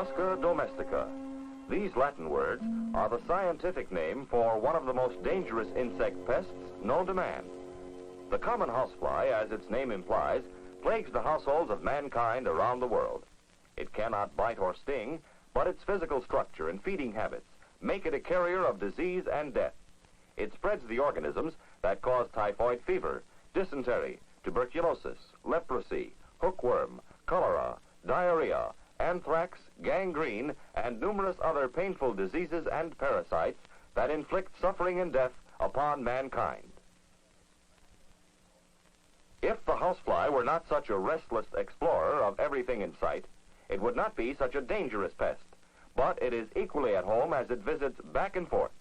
Mosca domestica. These Latin words are the scientific name for one of the most dangerous insect pests known to man. The common housefly, as its name implies, plagues the households of mankind around the world. It cannot bite or sting, but its physical structure and feeding habits make it a carrier of disease and death. It spreads the organisms that cause typhoid fever, dysentery, tuberculosis, leprosy, hookworm, cholera, diarrhea, anthrax, gangrene, and numerous other painful diseases and parasites that inflict suffering and death upon mankind. If the housefly were not such a restless explorer of everything in sight, it would not be such a dangerous pest, but it is equally at home as it visits back and forth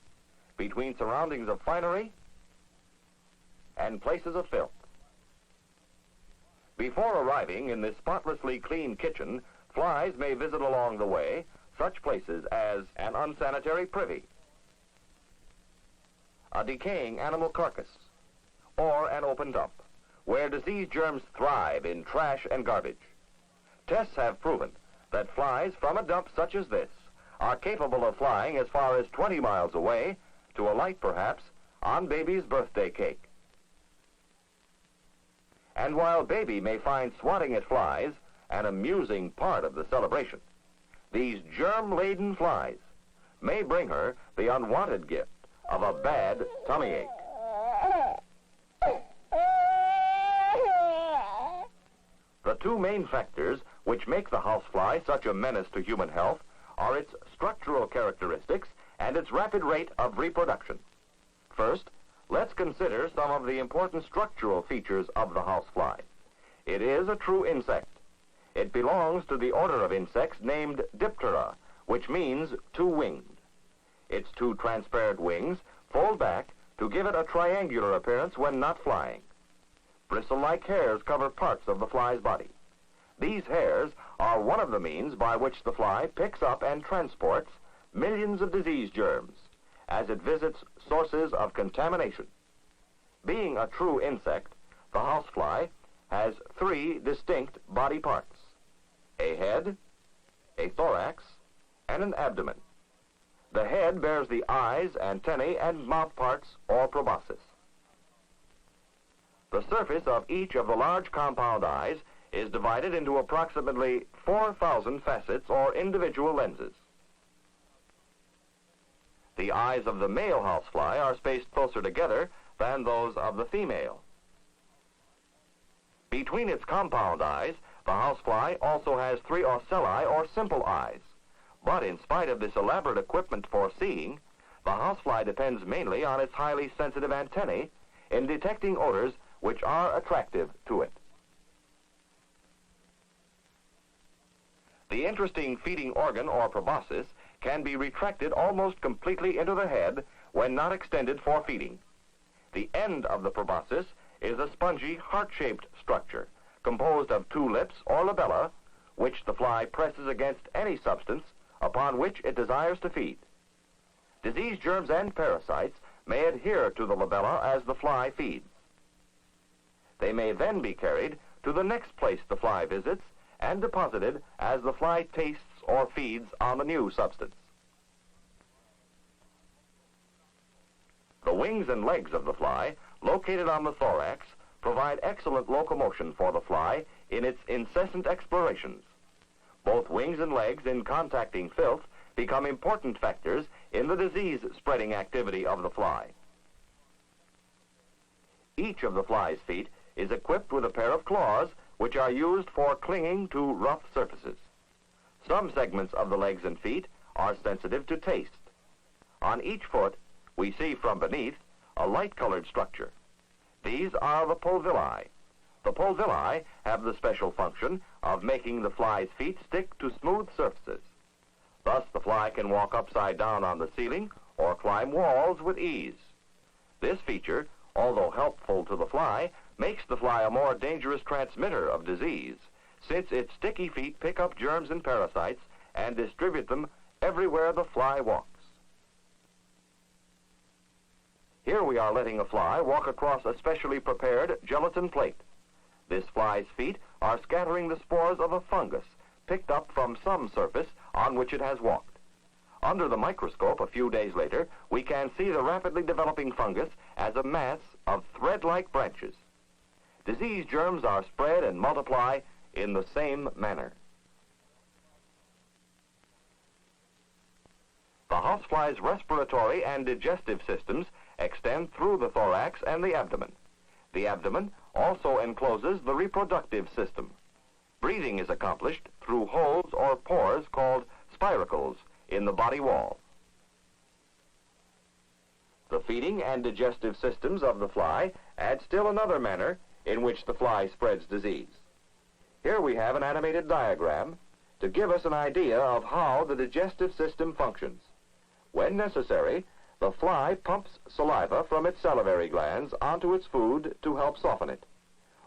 between surroundings of finery and places of filth. Before arriving in this spotlessly clean kitchen, flies may visit along the way such places as an unsanitary privy, a decaying animal carcass, or an open dump, where disease germs thrive in trash and garbage. Tests have proven that flies from a dump such as this are capable of flying as far as 20 miles away to alight, perhaps, on baby's birthday cake. And while baby may find swatting at flies an amusing part of the celebration, these germ-laden flies may bring her the unwanted gift of a bad tummy ache. The two main factors which make the housefly such a menace to human health are its structural characteristics and its rapid rate of reproduction. First, let's consider some of the important structural features of the housefly. It is a true insect. It belongs to the order of insects named Diptera, which means two-winged. Its two transparent wings fold back to give it a triangular appearance when not flying. Bristle-like hairs cover parts of the fly's body. These hairs are one of the means by which the fly picks up and transports millions of disease germs as it visits sources of contamination. Being a true insect, the housefly has three distinct body parts: a head, a thorax, and an abdomen. The head bears the eyes, antennae, and mouth parts, or proboscis. The surface of each of the large compound eyes is divided into approximately 4,000 facets or individual lenses. The eyes of the male housefly are spaced closer together than those of the female. Between its compound eyes, the housefly also has three ocelli or simple eyes. But in spite of this elaborate equipment for seeing, the housefly depends mainly on its highly sensitive antennae in detecting odors which are attractive to it. The interesting feeding organ or proboscis can be retracted almost completely into the head when not extended for feeding. The end of the proboscis is a spongy, heart-shaped structure composed of two lips or labella, which the fly presses against any substance upon which it desires to feed. Disease germs and parasites may adhere to the labella as the fly feeds. They may then be carried to the next place the fly visits and deposited as the fly tastes or feeds on the new substance. The wings and legs of the fly, located on the thorax, provide excellent locomotion for the fly in its incessant explorations. Both wings and legs, in contacting filth, become important factors in the disease-spreading activity of the fly. Each of the fly's feet is equipped with a pair of claws which are used for clinging to rough surfaces. Some segments of the legs and feet are sensitive to taste. On each foot, we see from beneath a light-colored structure. These are the pulvilli. The pulvilli have the special function of making the fly's feet stick to smooth surfaces. Thus, the fly can walk upside down on the ceiling or climb walls with ease. This feature, although helpful to the fly, makes the fly a more dangerous transmitter of disease, since its sticky feet pick up germs and parasites and distribute them everywhere the fly walks. Here we are letting a fly walk across a specially prepared gelatin plate. This fly's feet are scattering the spores of a fungus picked up from some surface on which it has walked. Under the microscope a few days later, we can see the rapidly developing fungus as a mass of thread-like branches. Disease germs are spread and multiply in the same manner. The housefly's respiratory and digestive systems extend through the thorax and the abdomen. The abdomen also encloses the reproductive system. Breathing is accomplished through holes or pores called spiracles in the body wall. The feeding and digestive systems of the fly add still another manner in which the fly spreads disease. Here we have an animated diagram to give us an idea of how the digestive system functions. When necessary, the fly pumps saliva from its salivary glands onto its food to help soften it.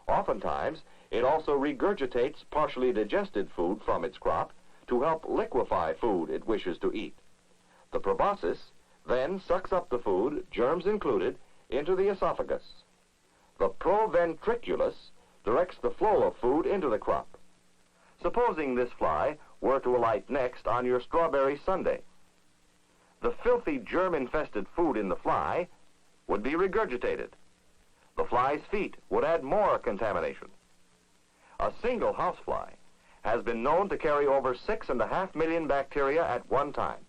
Oftentimes, it also regurgitates partially digested food from its crop to help liquefy food it wishes to eat. The proboscis then sucks up the food, germs included, into the esophagus. The proventriculus directs the flow of food into the crop. Supposing this fly were to alight next on your strawberry sundae. The filthy germ-infested food in the fly would be regurgitated. The fly's feet would add more contamination. A single housefly has been known to carry over 6.5 million bacteria at one time.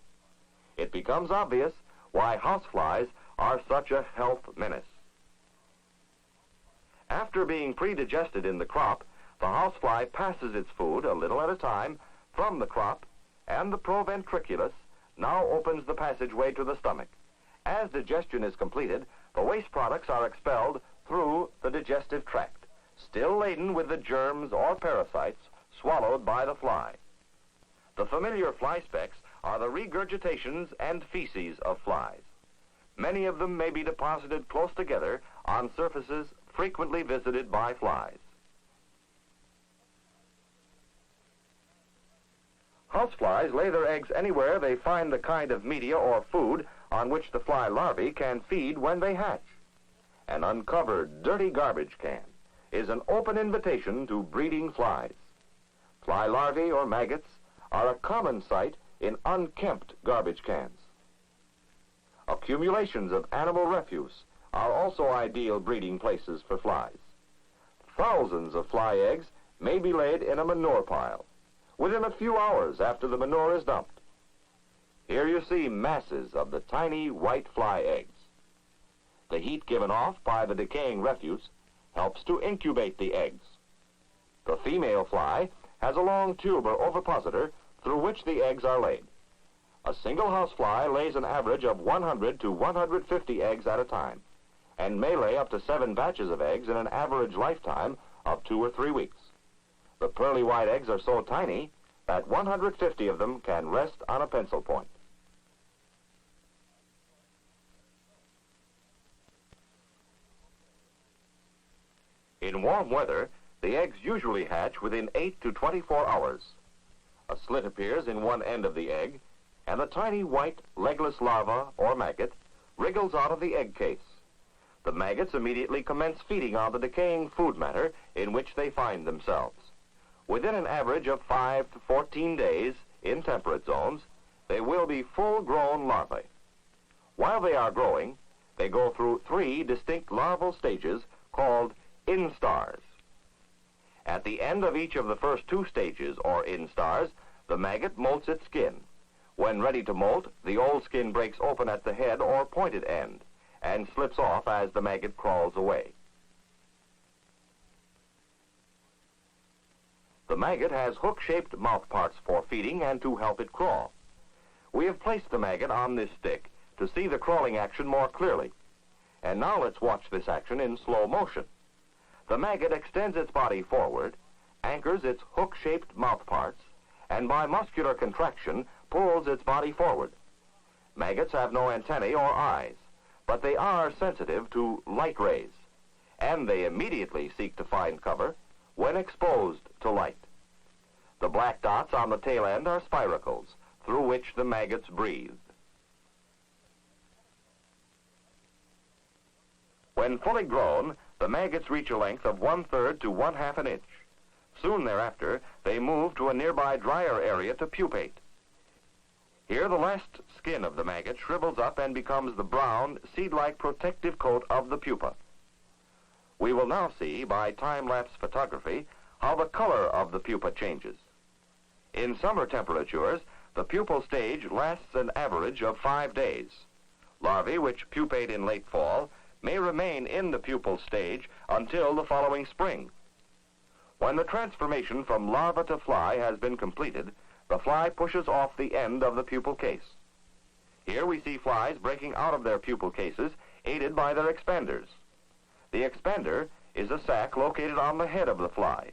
It becomes obvious why houseflies are such a health menace. After being pre-digested in the crop, the housefly passes its food a little at a time from the crop, and the proventriculus now opens the passageway to the stomach. As digestion is completed, the waste products are expelled through the digestive tract, still laden with the germs or parasites swallowed by the fly. The familiar fly specks are the regurgitations and feces of flies. Many of them may be deposited close together on surfaces frequently visited by flies. Houseflies lay their eggs anywhere they find the kind of media or food on which the fly larvae can feed when they hatch. An uncovered, dirty garbage can is an open invitation to breeding flies. Fly larvae or maggots are a common sight in unkempt garbage cans. Accumulations of animal refuse are also ideal breeding places for flies. Thousands of fly eggs may be laid in a manure pile within a few hours after the manure is dumped. Here you see masses of the tiny white fly eggs. The heat given off by the decaying refuse helps to incubate the eggs. The female fly has a long tube or ovipositor through which the eggs are laid. A single housefly lays an average of 100 to 150 eggs at a time, and may lay up to 7 batches of eggs in an average lifetime of 2 or 3 weeks. The pearly white eggs are so tiny that 150 of them can rest on a pencil point. In warm weather, the eggs usually hatch within 8 to 24 hours. A slit appears in one end of the egg, and a tiny white, legless larva or maggot wriggles out of the egg case. The maggots immediately commence feeding on the decaying food matter in which they find themselves. Within an average of 5 to 14 days in temperate zones, they will be full-grown larvae. While they are growing, they go through 3 distinct larval stages called instars. At the end of each of the first 2 stages, or instars, the maggot molts its skin. When ready to molt, the old skin breaks open at the head or pointed end and slips off as the maggot crawls away. The maggot has hook-shaped mouth parts for feeding and to help it crawl. We have placed the maggot on this stick to see the crawling action more clearly. And now let's watch this action in slow motion. The maggot extends its body forward, anchors its hook-shaped mouth parts, and by muscular contraction pulls its body forward. Maggots have no antennae or eyes, but they are sensitive to light rays, and they immediately seek to find cover when exposed to light. The black dots on the tail end are spiracles through which the maggots breathe. When fully grown, the maggots reach a length of 1/3 to 1/2 an inch. Soon thereafter, they move to a nearby drier area to pupate. Here, the last skin of the maggot shrivels up and becomes the brown, seed-like protective coat of the pupa. We will now see, by time-lapse photography, how the color of the pupa changes. In summer temperatures, the pupal stage lasts an average of 5 days. Larvae which pupate in late fall may remain in the pupal stage until the following spring. When the transformation from larva to fly has been completed, the fly pushes off the end of the pupal case. Here we see flies breaking out of their pupal cases, aided by their expanders. The expander is a sac located on the head of the fly.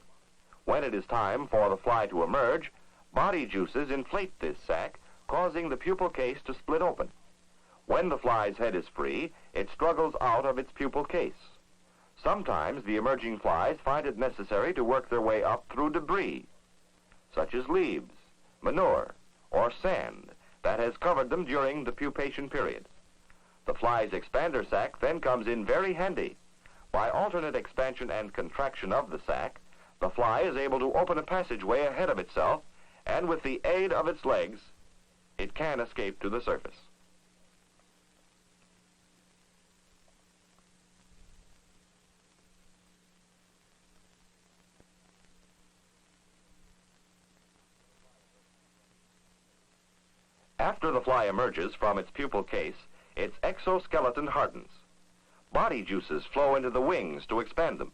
When it is time for the fly to emerge, body juices inflate this sac, causing the pupal case to split open. When the fly's head is free, it struggles out of its pupal case. Sometimes the emerging flies find it necessary to work their way up through debris, such as leaves, manure, or sand that has covered them during the pupation period. The fly's expander sac then comes in very handy. By alternate expansion and contraction of the sac, the fly is able to open a passageway ahead of itself, and with the aid of its legs, it can escape to the surface. After the fly emerges from its pupal case, its exoskeleton hardens. Body juices flow into the wings to expand them.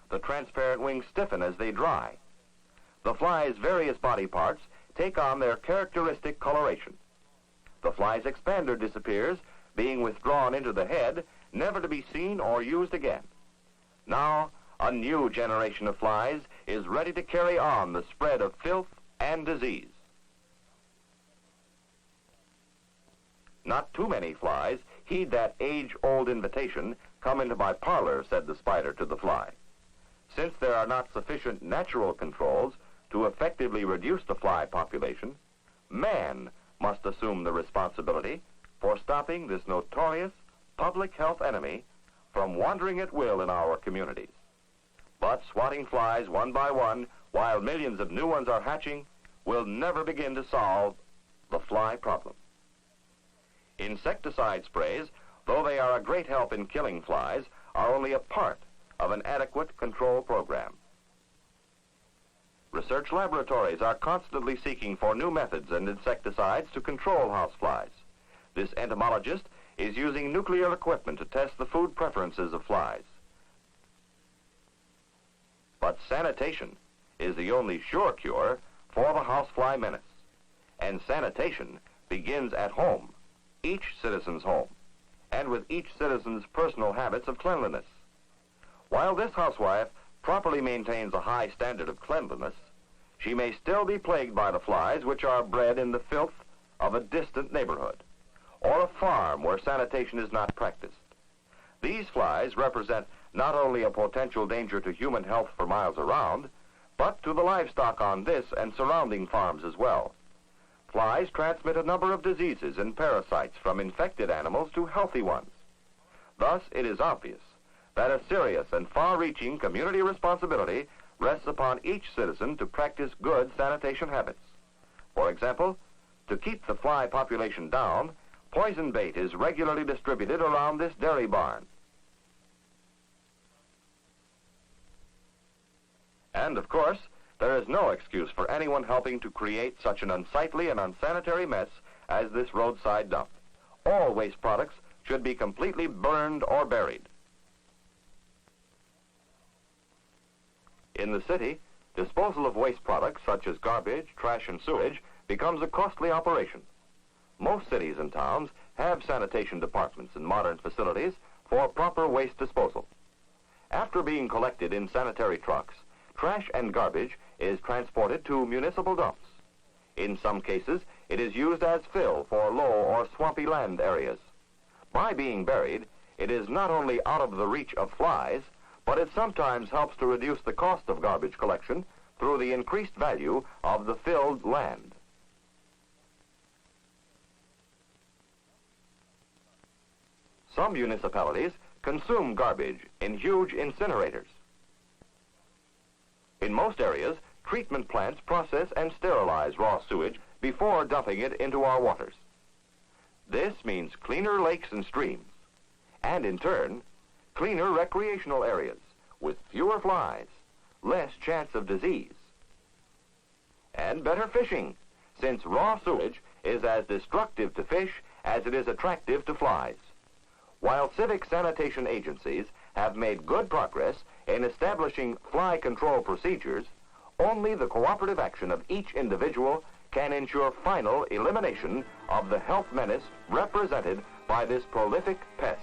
The transparent wings stiffen as they dry. The fly's various body parts take on their characteristic coloration. The fly's expander disappears, being withdrawn into the head, never to be seen or used again. Now, a new generation of flies is ready to carry on the spread of filth and disease. Not too many flies heed that age-old invitation, "Come into my parlor," said the spider to the fly. Since there are not sufficient natural controls to effectively reduce the fly population, man must assume the responsibility for stopping this notorious public health enemy from wandering at will in our communities. But swatting flies one by one, while millions of new ones are hatching, will never begin to solve the fly problem. Insecticide sprays, though they are a great help in killing flies, are only a part of an adequate control program. Research laboratories are constantly seeking for new methods and insecticides to control houseflies. This entomologist is using nuclear equipment to test the food preferences of flies. But sanitation is the only sure cure for the housefly menace. And sanitation begins at home, each citizen's home, and with each citizen's personal habits of cleanliness. While this housewife properly maintains a high standard of cleanliness, she may still be plagued by the flies which are bred in the filth of a distant neighborhood, or a farm where sanitation is not practiced. These flies represent not only a potential danger to human health for miles around, but to the livestock on this and surrounding farms as well. Flies transmit a number of diseases and parasites from infected animals to healthy ones. Thus, it is obvious that a serious and far-reaching community responsibility rests upon each citizen to practice good sanitation habits. For example, to keep the fly population down, poison bait is regularly distributed around this dairy barn. And, of course, there is no excuse for anyone helping to create such an unsightly and unsanitary mess as this roadside dump. All waste products should be completely burned or buried. In the city, disposal of waste products such as garbage, trash, and sewage becomes a costly operation. Most cities and towns have sanitation departments and modern facilities for proper waste disposal. After being collected in sanitary trucks, trash and garbage is transported to municipal dumps. In some cases, it is used as fill for low or swampy land areas. By being buried, it is not only out of the reach of flies, but it sometimes helps to reduce the cost of garbage collection through the increased value of the filled land. Some municipalities consume garbage in huge incinerators. In most areas, treatment plants process and sterilize raw sewage before dumping it into our waters. This means cleaner lakes and streams, and in turn, cleaner recreational areas with fewer flies, less chance of disease, and better fishing, since raw sewage is as destructive to fish as it is attractive to flies. While civic sanitation agencies have made good progress in establishing fly control procedures, only the cooperative action of each individual can ensure final elimination of the health menace represented by this prolific pest.